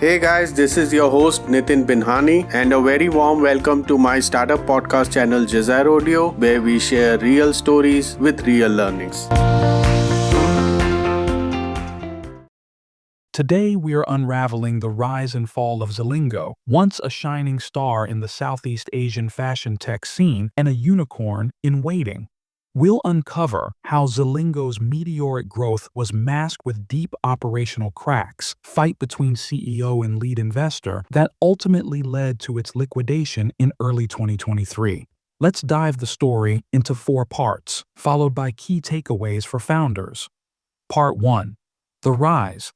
Hey guys, this is your host Nitin Binhani, and a very warm welcome to my startup podcast channel Jazar Audio, where we share real stories with real learnings. Today we are unraveling the rise and fall of Zilingo, once a shining star in the Southeast Asian fashion tech scene and a unicorn in waiting. We'll uncover how Zilingo's meteoric growth was masked with deep operational cracks, fight between CEO and lead investor that ultimately led to its liquidation in early 2023. Let's dive the story into 4 parts, followed by key takeaways for founders. Part 1. The rise.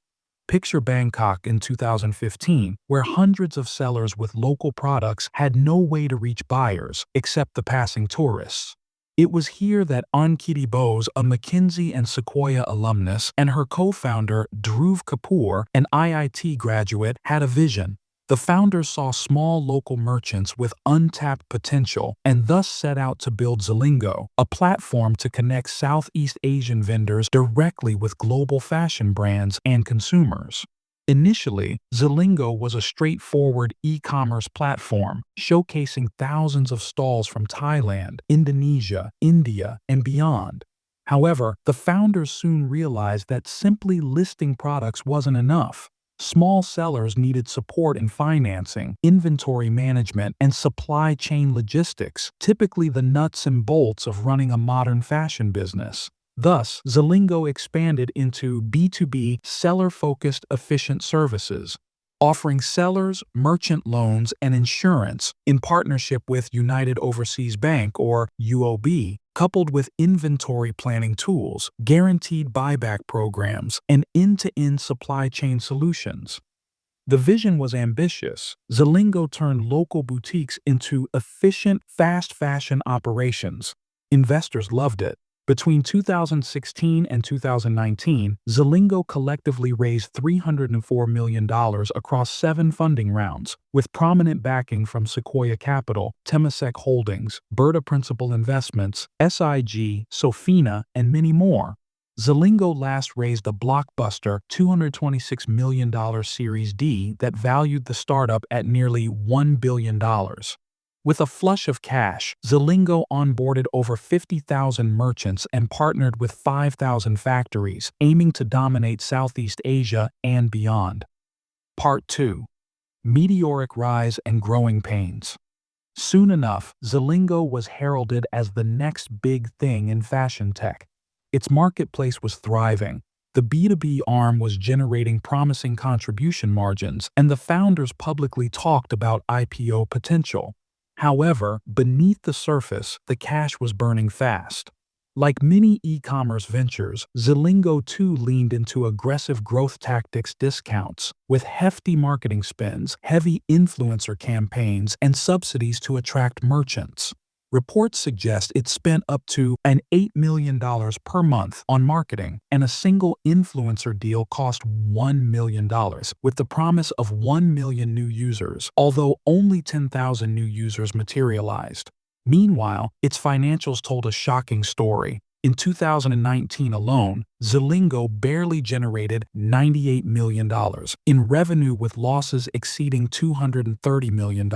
Picture Bangkok in 2015, where hundreds of sellers with local products had no way to reach buyers except the passing tourists. It was here that Ankiti Bose, a McKinsey and Sequoia alumnus, and her co-founder Dhruv Kapoor, an IIT graduate, had a vision. The founders saw small local merchants with untapped potential and thus set out to build Zilingo, a platform to connect Southeast Asian vendors directly with global fashion brands and consumers. Initially, Zilingo was a straightforward e-commerce platform, showcasing thousands of stalls from Thailand, Indonesia, India, and beyond. However, the founders soon realized that simply listing products wasn't enough. Small sellers needed support in financing, inventory management, and supply chain logistics, typically the nuts and bolts of running a modern fashion business. Thus, Zilingo expanded into B2B, seller-focused efficient services, offering sellers merchant loans and insurance in partnership with United Overseas Bank or UOB, coupled with inventory planning tools, guaranteed buyback programs, and end-to-end supply chain solutions. The vision was ambitious. Zilingo turned local boutiques into efficient, fast fashion operations. Investors loved it. Between 2016 and 2019, Zilingo collectively raised $304 million across 7 funding rounds, with prominent backing from Sequoia Capital, Temasek Holdings, Berta Principal Investments, SIG, Sofina, and many more. Zilingo last raised a blockbuster $226 million Series D that valued the startup at nearly $1 billion. With a flush of cash, Zilingo onboarded over 50,000 merchants and partnered with 5,000 factories, aiming to dominate Southeast Asia and beyond. Part 2. Meteoric rise and growing pains. Soon enough, Zilingo was heralded as the next big thing in fashion tech. Its marketplace was thriving. The B2B arm was generating promising contribution margins, and the founders publicly talked about IPO potential. However, beneath the surface, the cash was burning fast. Like many e-commerce ventures, Zilingo too leaned into aggressive growth tactics discounts, with hefty marketing spends, heavy influencer campaigns, and subsidies to attract merchants. Reports suggest it spent up to $8 million per month on marketing, and a single influencer deal cost $1 million, with the promise of 1 million new users, although only 10,000 new users materialized. Meanwhile, its financials told a shocking story. In 2019 alone, Zilingo barely generated $98 million in revenue, with losses exceeding $230 million.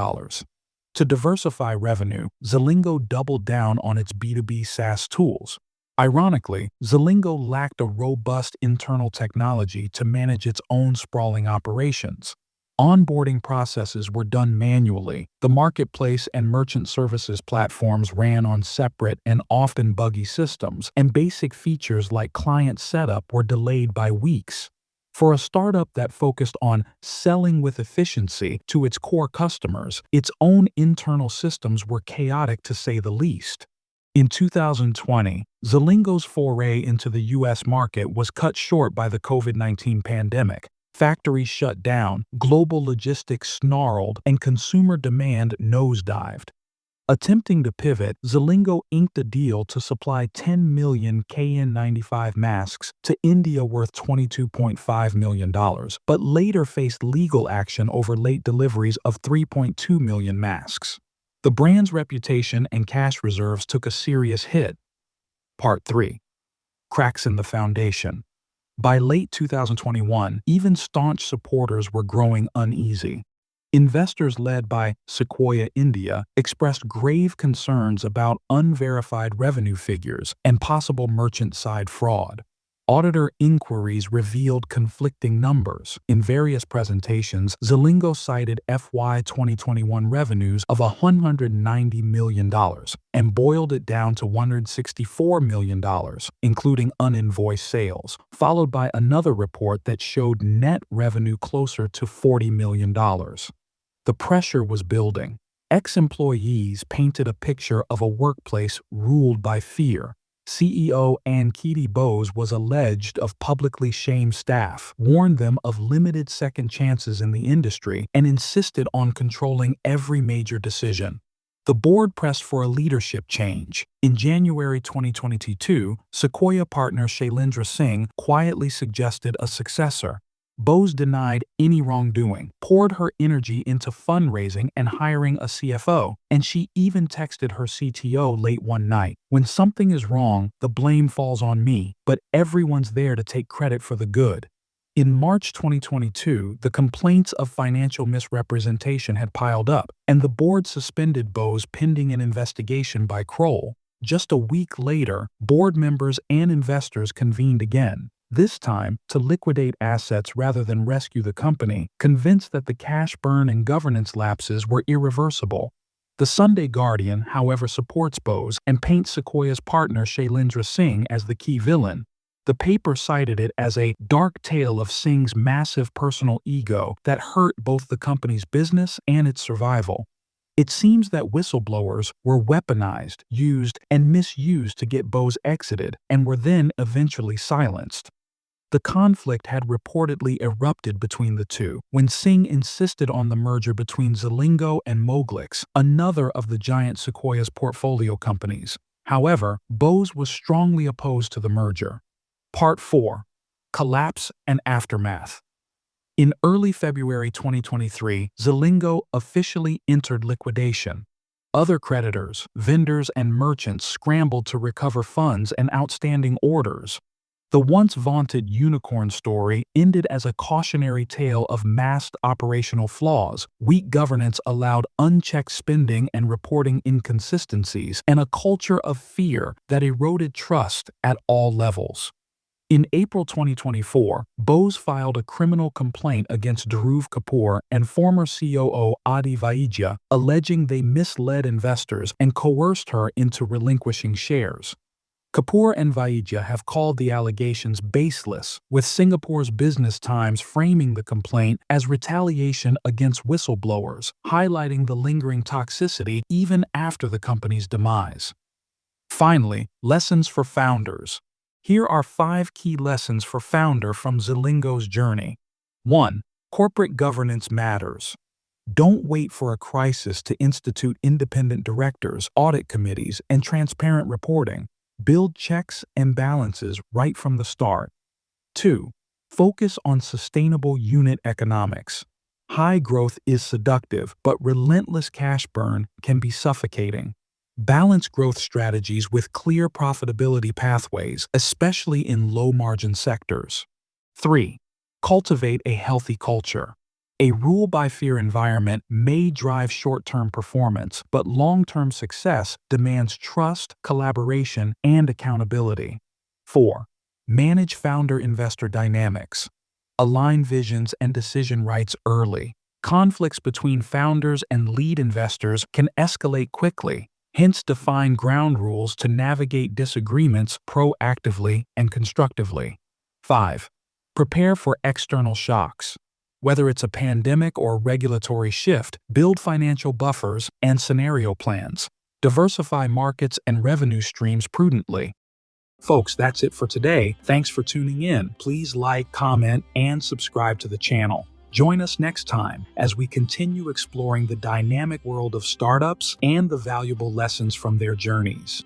To diversify revenue, Zilingo doubled down on its B2B SaaS tools. Ironically, Zilingo lacked a robust internal technology to manage its own sprawling operations. Onboarding processes were done manually. The marketplace and merchant services platforms ran on separate and often buggy systems, and basic features like client setup were delayed by weeks. For a startup that focused on selling with efficiency to its core customers, its own internal systems were chaotic to say the least. In 2020, Zilingo's foray into the U.S. market was cut short by the COVID-19 pandemic. Factories shut down, global logistics snarled, and consumer demand nosedived. Attempting to pivot, Zilingo inked a deal to supply 10 million KN95 masks to India worth $22.5 million, but later faced legal action over late deliveries of 3.2 million masks. The brand's reputation and cash reserves took a serious hit. Part 3. Cracks in the foundation. By late 2021, even staunch supporters were growing uneasy. Investors led by Sequoia India expressed grave concerns about unverified revenue figures and possible merchant-side fraud. Auditor inquiries revealed conflicting numbers. In various presentations, Zilingo cited FY 2021 revenues of $190 million and boiled it down to $164 million, including uninvoiced sales, followed by another report that showed net revenue closer to $40 million. The pressure was building. Ex-employees painted a picture of a workplace ruled by fear. CEO Ankiti Bose was alleged of publicly shamed staff, warned them of limited second chances in the industry, and insisted on controlling every major decision. The board pressed for a leadership change. In January 2022, Sequoia partner Shailendra Singh quietly suggested a successor. Bose denied any wrongdoing, poured her energy into fundraising and hiring a CFO, and she even texted her CTO late one night. "When something is wrong, the blame falls on me, but everyone's there to take credit for the good." In March 2022, the complaints of financial misrepresentation had piled up, and the board suspended Bose pending an investigation by Kroll. Just a week later, board members and investors convened again, this time to liquidate assets rather than rescue the company, convinced that the cash burn and governance lapses were irreversible. The Sunday Guardian, however, supports Bose and paints Sequoia's partner Shailendra Singh as the key villain. The paper cited it as a dark tale of Singh's massive personal ego that hurt both the company's business and its survival. It seems that whistleblowers were weaponized, used, and misused to get Bose exited, and were then eventually silenced. The conflict had reportedly erupted between the two when Singh insisted on the merger between Zilingo and Moglix, another of the giant Sequoia's portfolio companies. However, Bose was strongly opposed to the merger. Part 4. Collapse and Aftermath. In early February 2023, Zilingo officially entered liquidation. Other creditors, vendors, and merchants scrambled to recover funds and outstanding orders. The once vaunted unicorn story ended as a cautionary tale of masked operational flaws. Weak governance allowed unchecked spending and reporting inconsistencies, and a culture of fear that eroded trust at all levels. In April 2024, Bose filed a criminal complaint against Dhruv Kapoor and former COO Adi Vaidya, alleging they misled investors and coerced her into relinquishing shares. Kapoor and Vaidya have called the allegations baseless, with Singapore's Business Times framing the complaint as retaliation against whistleblowers, highlighting the lingering toxicity even after the company's demise. Finally, lessons for founders. Here are 5 key lessons for founder from Zilingo's journey. 1. Corporate governance matters. Don't wait for a crisis to institute independent directors, audit committees, and transparent reporting. Build checks and balances right from the start. 2. Focus on sustainable unit economics. High growth is seductive, but relentless cash burn can be suffocating. Balance growth strategies with clear profitability pathways, especially in low-margin sectors. 3. Cultivate a healthy culture. A rule-by-fear environment may drive short-term performance, but long-term success demands trust, collaboration, and accountability. 4. Manage founder-investor dynamics. Align visions and decision rights early. Conflicts between founders and lead investors can escalate quickly. Hence, define ground rules to navigate disagreements proactively and constructively. 5. Prepare for external shocks. Whether it's a pandemic or regulatory shift, build financial buffers and scenario plans. Diversify markets and revenue streams prudently. Folks, that's it for today. Thanks for tuning in. Please like, comment, and subscribe to the channel. Join us next time as we continue exploring the dynamic world of startups and the valuable lessons from their journeys.